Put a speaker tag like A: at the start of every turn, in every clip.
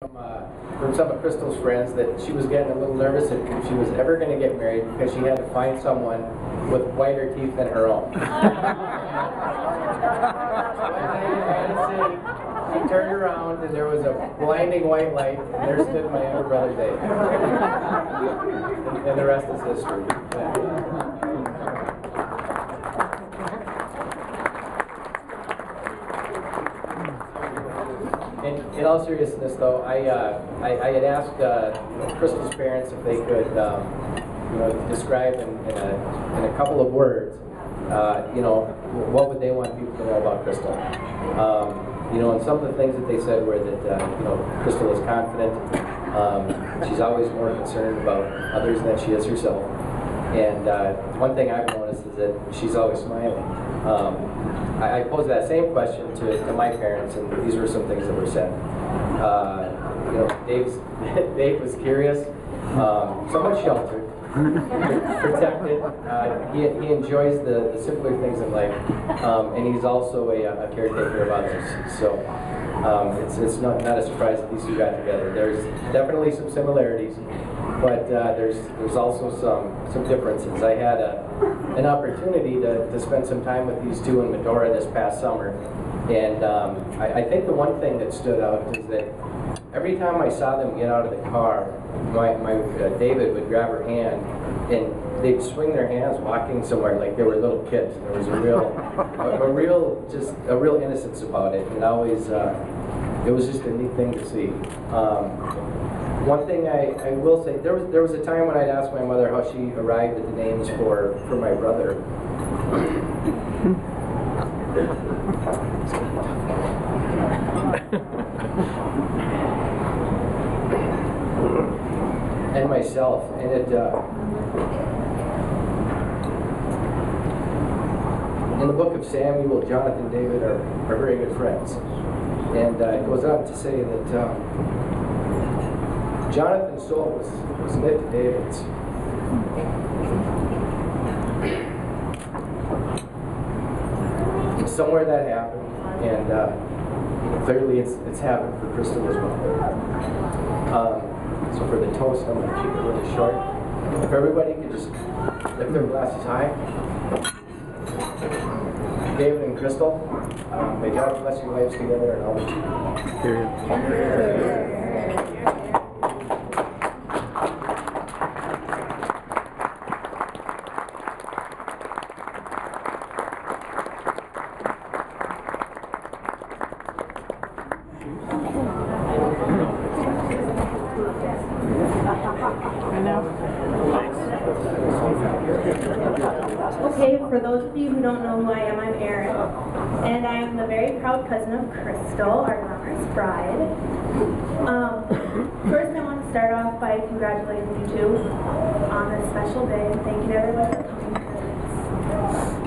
A: From some of Krystal's friends that she was getting a little nervous if she was ever going to get married because she had to find someone with whiter teeth than her own. She turned around and there was a blinding white light, and there stood my younger brother Dave. And the rest is history. In all seriousness, though, I had asked Krystal's parents if they could, describe in a couple of words, what would they want people to know about Krystal. And some of the things that they said were that, Krystal is confident. She's always more concerned about others than she is herself. And one thing I've noticed is that she's always smiling. I posed that same question to my parents, and these were some things that were said. Dave was curious, somewhat sheltered, protected. He enjoys the simpler things in life, and he's also a caretaker of others. So it's not a surprise that these two got together. There's definitely some similarities, but there's also some differences. I had an opportunity to spend some time with these two in Medora this past summer, and I think the one thing that stood out is that every time I saw them get out of the car, my David would grab her hand and they'd swing their hands walking somewhere like they were little kids. There was a real innocence about it, and always it was just a neat thing to see. One thing I will say, there was a time when I'd asked my mother how she arrived at the names for my brother. And myself, and in the book of Samuel, Jonathan and David are very good friends, and it goes on to say that Jonathan's soul was knit to David's. Somewhere that happened, and clearly it's happened for Krystal as well. So for the toast, I'm going to keep it really short. If everybody could just lift their glasses high. David and Krystal, may God bless your lives together and always keep you.
B: Okay, for those of you who don't know who I am, I'm Erin, and I am the very proud cousin of Krystal, our glamorous bride. First, I want to start off by congratulating you two on this special day, and thank you to everyone for coming because it's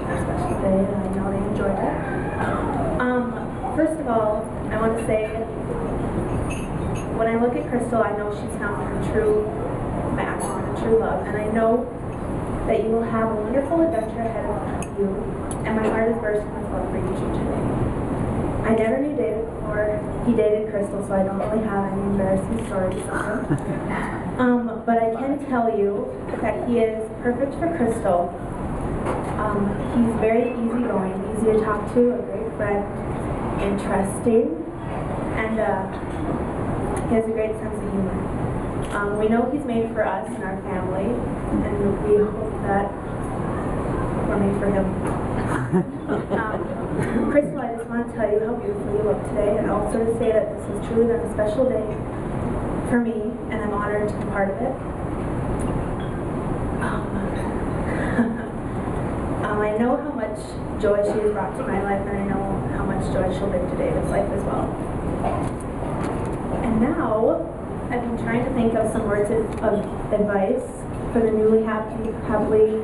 B: a special day, and I know they enjoyed it. First of all, I want to say, when I look at Krystal, I know she's found her true match and true love, and I know that you will have a wonderful adventure ahead of you, and my heart is bursting with love for you two today. I never knew David before he dated Krystal, so I don't really have any embarrassing stories of him. But I can tell you that he is perfect for Krystal. He's very easygoing, easy to talk to, a great friend, interesting, and he has a great sense of humor. We know he's made for us and our family, and we hope that we're made for him. Krystal, I just want to tell you how beautiful you look today, and also to say that this has truly been a special day for me, and I'm honored to be part of it. I know how much joy she has brought to my life, and I know how much joy she'll bring to David's life as well. And now, I've been trying to think of some words of advice for the newly happily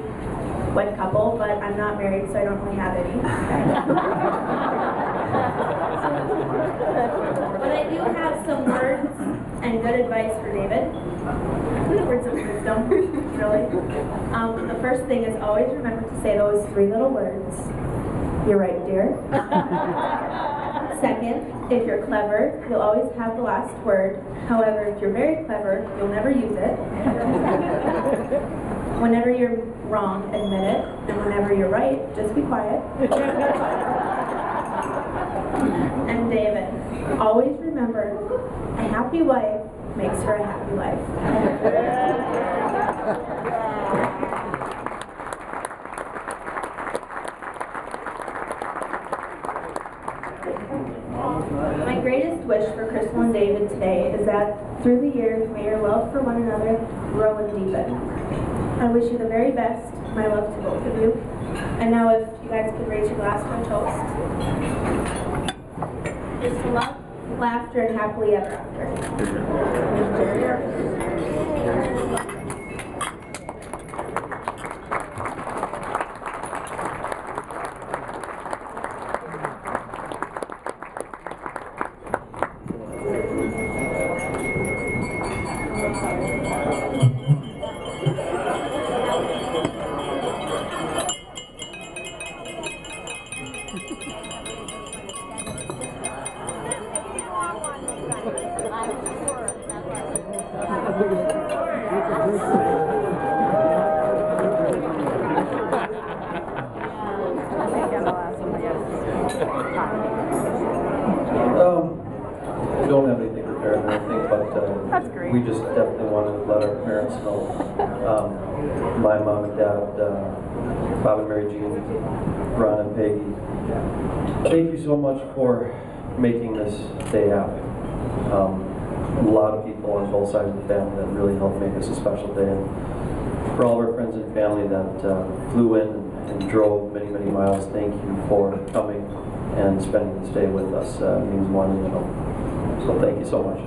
B: wed couple, but I'm not married, so I don't really have any. But I do have some words and good advice for David. Words of wisdom, really. The first thing is always remember to say those 3 little words. You're right, dear. Second, if you're clever, you'll always have the last word. However, if you're very clever, you'll never use it. Whenever you're wrong, admit it. And whenever you're right, just be quiet. And David, always remember, a happy wife makes for a happy life. My greatest wish for Krystal and David today is that through the years, may your love for one another grow and deepen. I wish you the very best. My love to both of you. And now if you guys could raise your glass for a toast. Here's to love, laughter, and happily ever after.
C: We don't have anything prepared or anything, but we just definitely want to let our parents know. My mom and dad, Bob and Mary Jean, Ron and Peggy, thank you so much for making this day happen. A lot of people on both sides of the family that really helped make this a special day. And for all of our friends and family that flew in and drove many, many miles, thank you for coming and spending this day with us. It means more than you know. So thank you so much.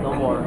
D: No more.